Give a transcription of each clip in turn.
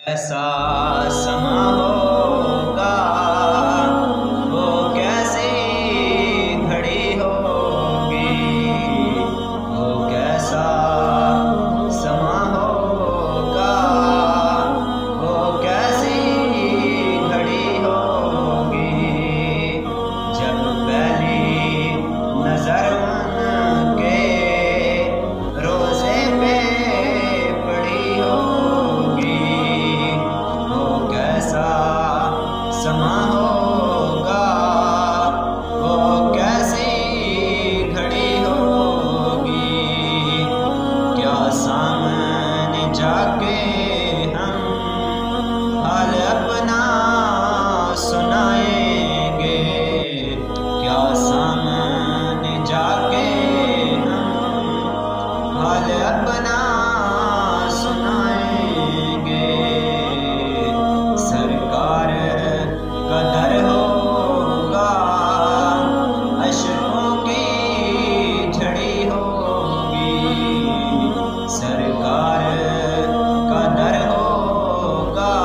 ऐसा समा होगा वो कैसी घड़ी होगी, वो कैसा समा होगा वो कैसी घड़ी होगी। जब पहली नजर मन के रोज़े पे पड़ी होगी, समा होगा वो कैसी घड़ी होगी। क्या सामने जाके हम हाल अपना सुनाएंगे, क्या सामने जाके हम हाल अपना सुनाएंगे। सरकार कदर होगा अशकों की झड़ी होगी, सरकार कदर होगा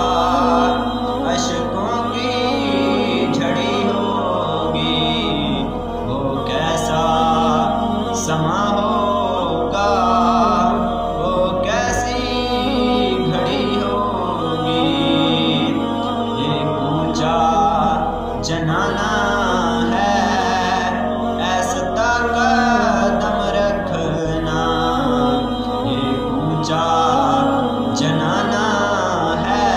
अशकों की झड़ी होगी। वो कैसा समा होगा वो कैसी घड़ी होगी। जनाना है ऐसा कदम रखना, ये ऊंचा जनाना है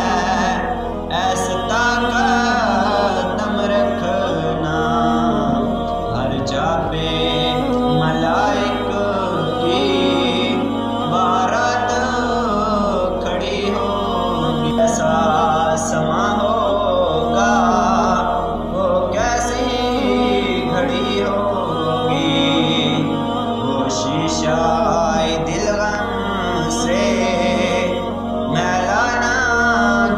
ऐसा कदम रखना। हर जा पे मलाइक की बारात खड़ी होगी। ऐसा समा होगा वो शीशाए दिल गम से मैला ना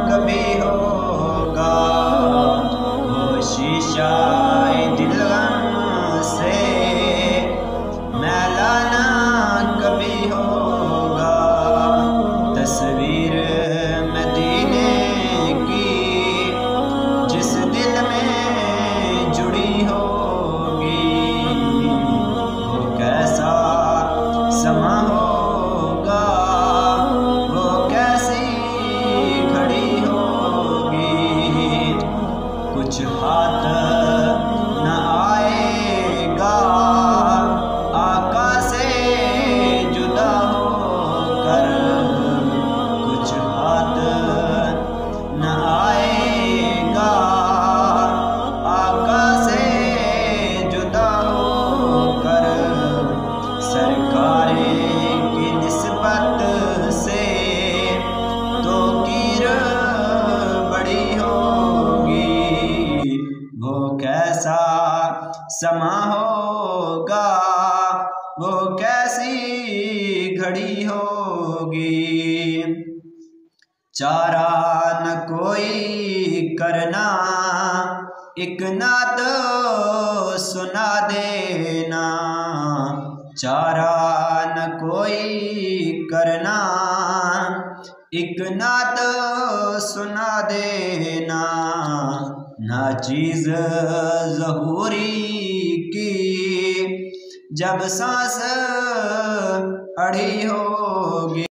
कभी होगा, वो शीशाए दिल गम से मैला ना कभी होगा। तस्वीर मदीने की जिस दिल में जुड़ी होगी, समा होगा वो कैसी घड़ी होगी। कुछ हाथ न आएगा आका से जुदा होकर, कुछ हाथ न आएगा आका से जुदा होकर। सरकारे की निस्बत से तो कीर बड़ी होगी, वो कैसा समा होगा वो कैसी घड़ी होगी। चारा न कोई करना एक नात सुना देना, चारा न कोई करना एक नात सुना देना। ना चीज़ ज़हूरी की जब सांस अड़ी होगी।